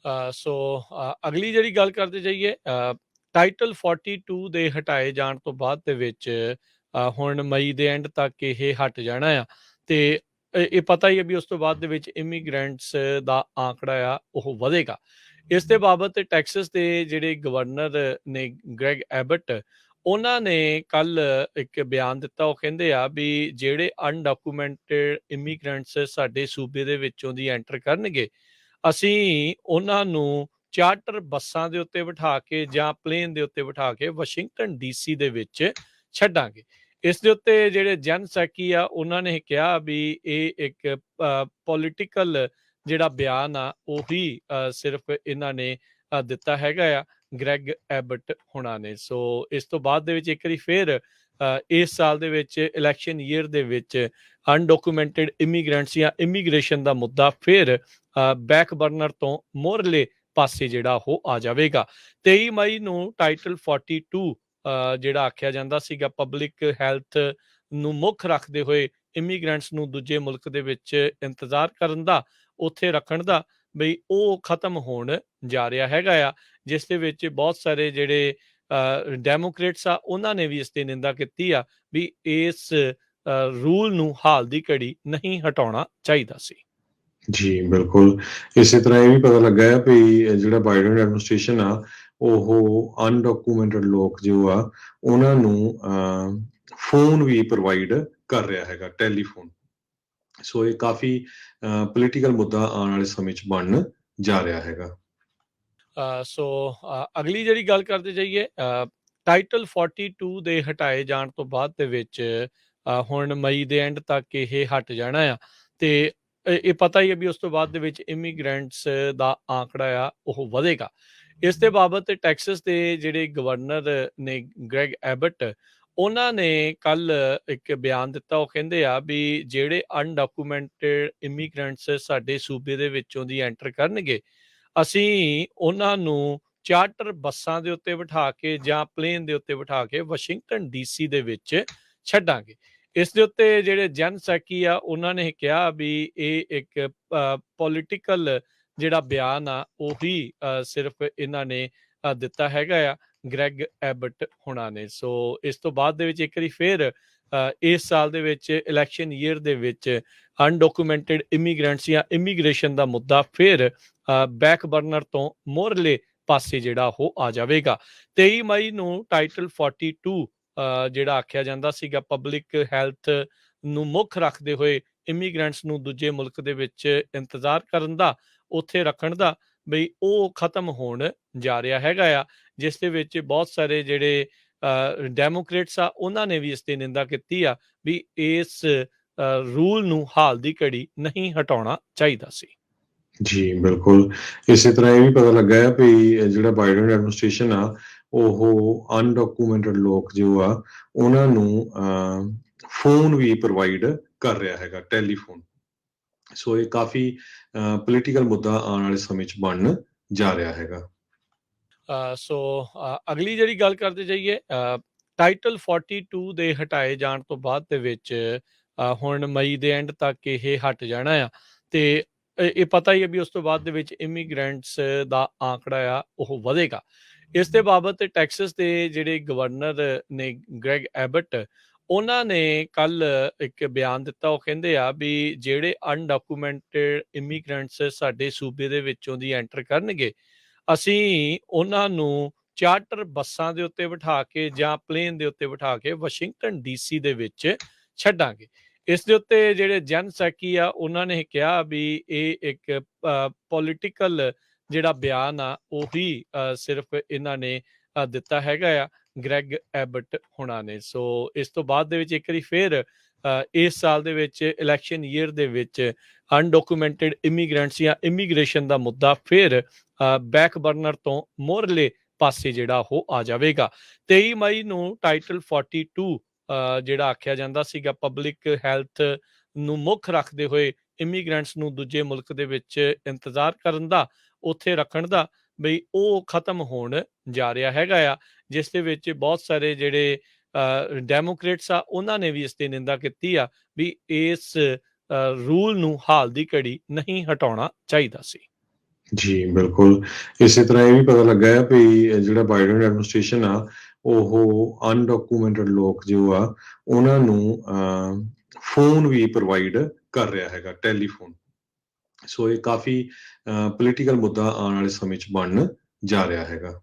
ਅਗਲੀ ਜਿਹੜੀ ਗੱਲ ਕਰਦੇ ਜਾਈਏ, ਟਾਈਟਲ 42 ਦੇ ਹਟਾਏ ਜਾਣ ਤੋਂ ਬਾਅਦ ਦੇ ਵਿੱਚ ਹੁਣ ਮਈ ਦੇ ਐਂਡ ਤੱਕ ਇਹ ਹਟ ਜਾਣਾ ਆ ਤੇ ਇਹ ਪਤਾ ਹੀ ਹੈ ਵੀ ਉਸ ਤੋਂ ਬਾਅਦ ਦੇ ਵਿੱਚ ਇਮੀਗ੍ਰੈਂਟਸ ਦਾ ਆંકੜਾ ਆ ਉਹ ਵਧੇਗਾ। ਇਸ ਦੇ ਬਾਬਤ ਟੈਕਸਸ ਦੇ ਜਿਹੜੇ ਗਵਰਨਰ ਨੇ ਗ੍ਰੈਗ ਐਬਟ, ਉਹਨਾਂ ਨੇ ਕੱਲ ਇੱਕ ਬਿਆਨ ਦਿੱਤਾ। ਉਹ ਕਹਿੰਦੇ ਆ ਵੀ ਜਿਹੜੇ ਅਨਡਾਕੂਮੈਂਟਡ ਇਮੀਗ੍ਰੈਂਟਸ ਸਾਡੇ ਸੂਬੇ ਦੇ ਵਿੱਚੋਂ ਦੀ ਐਂਟਰ ਕਰਨਗੇ, ਅਸੀਂ ਉਹਨਾਂ ਨੂੰ ਚਾਰਟਰ ਬੱਸਾਂ ਦੇ ਉੱਤੇ ਬਿਠਾ ਕੇ ਜਾਂ ਪਲੇਨ ਦੇ ਉੱਤੇ ਬਿਠਾ ਕੇ ਵਾਸ਼ਿੰਗਟਨ ਡੀਸੀ ਦੇ ਵਿੱਚ ਛੱਡਾਂਗੇ। ਇਸ ਦੇ ਉੱਤੇ ਜਿਹੜੇ ਜਨ ਸੈਕੀ ਆ ਉਹਨਾਂ ਨੇ ਕਿਹਾ ਵੀ ਇਹ ਇੱਕ ਪੋਲੀਟੀਕਲ ਜਿਹੜਾ ਬਿਆਨ ਆ ਉਹੀ ਸਿਰਫ ਇਹਨਾਂ ਨੇ ਦਿੱਤਾ ਹੈਗਾ ਆ ਗ੍ਰੈਗ ਐਬਟ ਹੁਣਾਂ ਨੇ। ਸੋ ਇਸ ਤੋਂ ਬਾਅਦ ਦੇ ਵਿੱਚ ਇੱਕ ਵਾਰੀ ਫਿਰ ਇਸ ਸਾਲ ਦੇ ਵਿੱਚ ਇਲੈਕਸ਼ਨ ਈਅਰ ਦੇ ਵਿੱਚ ਅਨਡਾਕੂਮੈਂਟਡ ਇਮੀਗ੍ਰੈਂਟਸ ਜਾਂ ਇਮੀਗ੍ਰੇਸ਼ਨ ਦਾ ਮੁੱਦਾ ਫਿਰ ਬੈਕ ਬਰਨਰ ਤੋਂ ਮੋਹਰਲੇ ਪਾਸੇ ਜਿਹੜਾ ਉਹ ਆ ਜਾਵੇਗਾ। 23 ਮਈ ਨੂੰ ਟਾਈਟਲ 42 ਜਿਹੜਾ ਆਖਿਆ ਜਾਂਦਾ ਸੀਗਾ ਪਬਲਿਕ ਹੈਲਥ ਨੂੰ ਮੁੱਖ ਰੱਖਦੇ ਹੋਏ ਇਮੀਗ੍ਰੈਂਟਸ ਨੂੰ ਦੂਜੇ ਮੁਲਕ ਦੇ ਵਿੱਚ ਇੰਤਜ਼ਾਰ ਕਰਨ ਦਾ, ਉੱਥੇ ਰੱਖਣ ਦਾ, ਬਈ ਉਹ ਖਤਮ ਹੋਣ ਜਾ ਰਿਹਾ ਹੈਗਾ ਆ, ਜਿਸ ਦੇ ਵਿੱਚ ਬਹੁਤ ਸਾਰੇ ਜਿਹੜੇ ਡੈਮੋਕ੍ਰੇਟਸ ਆ ਉਹਨਾਂ ਨੇ ਵੀ ਇਸ ਦੀ ਨਿੰਦਾ ਕੀਤੀ ਆ ਵੀ ਇਸ ਰੂਲ ਨੂੰ ਹਾਲ ਦੀ ਘੜੀ ਨਹੀਂ ਹਟਾਉਣਾ ਚਾਹੀਦਾ ਸੀ। ਜੀ ਬਿਲਕੁਲ, ਇਸੇ ਤਰ੍ਹਾਂ ਇਹ ਵੀ ਪਤਾ ਲੱਗਾ ਹੈ ਵੀ ਜਿਹੜਾ ਬਾਈਡਨ ਐਡਮਿਨਿਸਟ੍ਰੇਸ਼ਨ ਆ ਉਹ ਅਨਡਾਕੂਮੈਂਟਡ ਲੋਕ ਜੋ ਆ ਉਹਨਾਂ ਨੂੰ ਫੋਨ ਵੀ ਪ੍ਰੋਵਾਈਡ ਕਰ ਰਿਹਾ ਹੈਗਾ, ਟੈਲੀਫੋਨ। ਸੋ ਇਹ ਕਾਫੀ ਪੋਲੀਟੀਕਲ ਮੁੱਦਾ ਆਉਣ ਵਾਲੇ ਸਮੇਂ 'ਚ ਬਣਨ ਜਾ ਰਿਹਾ ਹੈਗਾ। ਅਗਲੀ ਜਿਹੜੀ ਗੱਲ ਕਰਦੇ ਜਾਈਏ, ਟਾਈਟਲ 42 ਦੇ ਹਟਾਏ ਜਾਣ ਤੋਂ ਬਾਅਦ ਦੇ ਵਿੱਚ ਹੁਣ ਮਈ ਦੇ ਐਂਡ ਤੱਕ ਇਹ ਹਟ ਜਾਣਾ ਆ ਤੇ ਇਹ ਪਤਾ ਹੀ ਹੈ ਵੀ ਉਸ ਤੋਂ ਬਾਅਦ ਦੇ ਵਿੱਚ ਇਮੀਗ੍ਰੈਂਟਸ ਦਾ ਆંકੜਾ ਆ ਉਹ ਵਧੇਗਾ। ਇਸ ਦੇ ਬਾਬਤ ਟੈਕਸਸ ਦੇ ਜਿਹੜੇ ਗਵਰਨਰ ਨੇ ਗ੍ਰੈਗ ਐਬਟ, ਉਹਨਾਂ ਨੇ ਕੱਲ ਇੱਕ ਬਿਆਨ ਦਿੱਤਾ। ਉਹ ਕਹਿੰਦੇ ਆ ਵੀ ਜਿਹੜੇ ਅਨਡਾਕੂਮੈਂਟਡ ਇਮੀਗ੍ਰੈਂਟਸ ਸਾਡੇ ਸੂਬੇ ਦੇ ਵਿੱਚੋਂ ਦੀ ਐਂਟਰ ਕਰਨਗੇ, ਅਸੀਂ ਉਹਨਾਂ ਨੂੰ ਚਾਰਟਰ ਬੱਸਾਂ ਦੇ ਉੱਤੇ ਬਿਠਾ ਕੇ ਜਾਂ ਪਲੇਨ ਦੇ ਉੱਤੇ ਬਿਠਾ ਕੇ ਵਾਸ਼ਿੰਗਟਨ ਡੀਸੀ ਦੇ ਵਿੱਚ ਛੱਡਾਂਗੇ। ਇਸ ਦੇ ਉੱਤੇ ਜਿਹੜੇ ਜਨ ਸੈਕੀ ਆ ਉਹਨਾਂ ਨੇ ਕਿਹਾ ਵੀ ਇਹ ਇੱਕ ਪੋਲੀਟੀਕਲ ਜਿਹੜਾ ਬਿਆਨ ਆ ਉਹੀ ਸਿਰਫ ਇਹਨਾਂ ਨੇ ਦਿੱਤਾ ਹੈਗਾ ਆ ਗ੍ਰੈਗ ਐਬਟ ਹੁਣਾਂ ਨੇ। ਸੋ ਇਸ ਤੋਂ ਬਾਅਦ ਦੇ ਵਿੱਚ ਇੱਕ ਵਾਰੀ ਫਿਰ ਇਸ ਸਾਲ ਦੇ ਵਿੱਚ ਇਲੈਕਸ਼ਨ ਈਅਰ ਦੇ ਵਿੱਚ ਅਨਡਾਕੂਮੈਂਟਡ ਇਮੀਗ੍ਰੈਂਟਸ ਜਾਂ ਇਮੀਗ੍ਰੇਸ਼ਨ ਦਾ ਮੁੱਦਾ ਫਿਰ ਬੈਕ ਬਰਨਰ ਤੋਂ ਮੋਹਰਲੇ ਪਾਸੇ ਜਿਹੜਾ ਉਹ ਆ ਜਾਵੇਗਾ। 23 ਮਈ ਨੂੰ ਟਾਈਟਲ 42 ਜਿਹੜਾ ਆਖਿਆ ਜਾਂਦਾ ਸੀਗਾ ਪਬਲਿਕ ਹੈਲਥ ਨੂੰ ਮੁੱਖ ਰੱਖਦੇ ਹੋਏ ਇਮੀਗ੍ਰੈਂਟਸ ਨੂੰ ਦੂਜੇ ਮੁਲਕ ਦੇ ਵਿੱਚ ਇੰਤਜ਼ਾਰ ਕਰਨ ਦਾ, ਉੱਥੇ ਰੱਖਣ ਦਾ, ਬਈ ਉਹ ਖਤਮ ਹੋਣ ਜਾ ਰਿਹਾ ਹੈਗਾ ਆ, ਜਿਸ ਦੇ ਵਿੱਚ ਬਹੁਤ ਸਾਰੇ ਜਿਹੜੇ ਡੈਮੋਕ੍ਰੇਟਸ ਆ ਉਹਨਾਂ ਨੇ ਵੀ ਇਸ ਦੀ ਨਿੰਦਾ ਕੀਤੀ ਆ ਵੀ ਇਸ ਰੂਲ ਨੂੰ ਹਾਲ ਦੀ ਘੜੀ ਨਹੀਂ ਹਟਾਉਣਾ ਚਾਹੀਦਾ ਸੀ। ਜੀ ਬਿਲਕੁਲ, ਇਸੇ ਤਰ੍ਹਾਂ ਇਹ ਵੀ ਪਤਾ ਲੱਗਾ ਹੈ ਵੀ ਜਿਹੜਾ ਬਾਈਡਨ ਐਡਮਿਨਿਸਟ੍ਰੇਸ਼ਨ ਆ ਉਹ ਅਨਡਾਕੂਮੈਂਟਡ ਲੋਕ ਜੋ ਆ ਉਹਨਾਂ ਨੂੰ ਫੋਨ ਵੀ ਪ੍ਰੋਵਾਈਡ ਕਰ ਰਿਹਾ ਹੈਗਾ, ਟੈਲੀਫੋਨ। ਸੋ ਇਹ ਕਾਫੀ ਪੋਲੀਟੀਕਲ ਮੁੱਦਾ ਆਉਣ ਵਾਲੇ ਸਮੇਂ 'ਚ ਬਣਨ ਜਾ ਰਿਹਾ ਹੈਗਾ। ਅਗਲੀ ਜਿਹੜੀ ਗੱਲ ਕਰਦੇ ਜਾਈਏ, ਟਾਈਟਲ 42 ਦੇ ਹਟਾਏ ਜਾਣ ਤੋਂ ਬਾਅਦ ਦੇ ਵਿੱਚ ਹੁਣ ਮਈ ਦੇ ਐਂਡ ਤੱਕ ਇਹ ਹਟ ਜਾਣਾ ਆ ਤੇ ਇਹ ਪਤਾ ਹੀ ਹੈ ਵੀ ਉਸ ਤੋਂ ਬਾਅਦ ਦੇ ਵਿੱਚ ਇਮੀਗ੍ਰੈਂਟਸ ਦਾ ਆંકੜਾ ਆ ਉਹ ਵਧੇਗਾ। ਇਸ ਦੇ ਬਾਬਤ ਟੈਕਸਸ ਦੇ ਜਿਹੜੇ ਗਵਰਨਰ ਨੇ ਗ੍ਰੈਗ ਐਬਟ, ਉਹਨਾਂ ਨੇ ਕੱਲ ਇੱਕ ਬਿਆਨ ਦਿੱਤਾ। ਉਹ ਕਹਿੰਦੇ ਆ ਵੀ ਜਿਹੜੇ ਅਨਡਾਕੂਮੈਂਟਡ ਇਮੀਗ੍ਰੈਂਟਸ ਸਾਡੇ ਸੂਬੇ ਦੇ ਵਿੱਚੋਂ ਦੀ ਐਂਟਰ ਕਰਨਗੇ, ਅਸੀਂ ਉਹਨਾਂ ਨੂੰ ਚਾਰਟਰ ਬੱਸਾਂ ਦੇ ਉੱਤੇ ਬਿਠਾ ਕੇ ਜਾਂ ਪਲੇਨ ਦੇ ਉੱਤੇ ਬਿਠਾ ਕੇ ਵਾਸ਼ਿੰਗਟਨ ਡੀਸੀ ਦੇ ਵਿੱਚ ਛੱਡਾਂਗੇ। ਇਸ ਦੇ ਉੱਤੇ ਜਿਹੜੇ ਜਨ ਸੈਕੀ ਆ ਉਹਨਾਂ ਨੇ ਕਿਹਾ ਵੀ ਇਹ ਇੱਕ ਪੋਲੀਟੀਕਲ ਜਿਹੜਾ ਬਿਆਨ ਆ ਉਹੀ ਸਿਰਫ ਇਹਨਾਂ ਨੇ ਦਿੱਤਾ ਹੈਗਾ ਆ ਗ੍ਰੈਗ ਐਬਟ ਹੁਣਾਂ ਨੇ। ਸੋ ਇਸ ਤੋਂ ਬਾਅਦ ਦੇ ਵਿੱਚ ਇੱਕ ਵਾਰੀ ਫਿਰ ਇਸ ਸਾਲ ਦੇ ਵਿੱਚ ਇਲੈਕਸ਼ਨ ਈਅਰ ਦੇ ਵਿੱਚ ਅਨਡਾਕੂਮੈਂਟਡ ਇਮੀਗ੍ਰੈਂਟਸ ਜਾਂ ਇਮੀਗ੍ਰੇਸ਼ਨ ਦਾ ਮੁੱਦਾ ਫਿਰ ਬੈਕ ਬਰਨਰ ਤੋਂ ਮੋਹਰਲੇ ਪਾਸੇ ਜਿਹੜਾ ਉਹ ਆ ਜਾਵੇਗਾ। 23 ਮਈ ਨੂੰ ਟਾਈਟਲ 42 ਜਿਹੜਾ ਆਖਿਆ ਜਾਂਦਾ ਸੀਗਾ ਪਬਲਿਕ ਹੈਲਥ ਨੂੰ ਮੁੱਖ ਰੱਖਦੇ ਹੋਏ ਇਮੀਗ੍ਰੈਂਟਸ ਨੂੰ ਦੂਜੇ ਮੁਲਕ ਦੇ ਵਿੱਚ ਇੰਤਜ਼ਾਰ ਕਰਨ ਦਾ, ਉੱਥੇ ਰੱਖਣ ਦਾ, ਬਈ ਉਹ ਖਤਮ ਹੋਣ ਜਾ ਰਿਹਾ ਹੈਗਾ ਆ, ਜਿਸ ਦੇ ਵਿੱਚ ਬਹੁਤ ਸਾਰੇ ਜਿਹੜੇ ਡੈਮੋਕ੍ਰੇਟਸ ਆ ਉਹਨਾਂ ਨੇ ਵੀ ਇਸ ਦੀ ਨਿੰਦਾ ਕੀਤੀ ਆ ਵੀ ਇਸ ਰੂਲ ਨੂੰ ਹਾਲ ਦੀ ਘੜੀ ਨਹੀਂ ਹਟਾਉਣਾ ਚਾਹੀਦਾ ਸੀ। ਜੀ, ਬਿਲਕੁਲ। ਇਸੇ ਤਰ੍ਹਾਂ ਇਹ ਵੀ ਪਤਾ ਲੱਗਾ ਹੈ ਵੀ ਜਿਹੜਾ ਬਾਈਡਨ ਐਡਮਿਨਿਸਟ੍ਰੇਸ਼ਨ ਆ, ਉਹ ਅਨਡਾਕੂਮੈਂਟਡ ਲੋਕ ਜੋ ਆ, ਉਹਨਾਂ ਨੂੰ ਫ਼ੋਨ ਵੀ ਪ੍ਰੋਵਾਈਡ ਕਰ ਰਿਹਾ ਹੈਗਾ, ਟੈਲੀਫੋਨ। ਸੋ ਇਹ ਕਾਫ਼ੀ ਪੋਲੀਟੀਕਲ ਮੁੱਦਾ ਆਉਣ ਵਾਲੇ ਸਮੇਂ 'ਚ ਬਣਨ ਜਾ ਰਿਹਾ ਹੈਗਾ।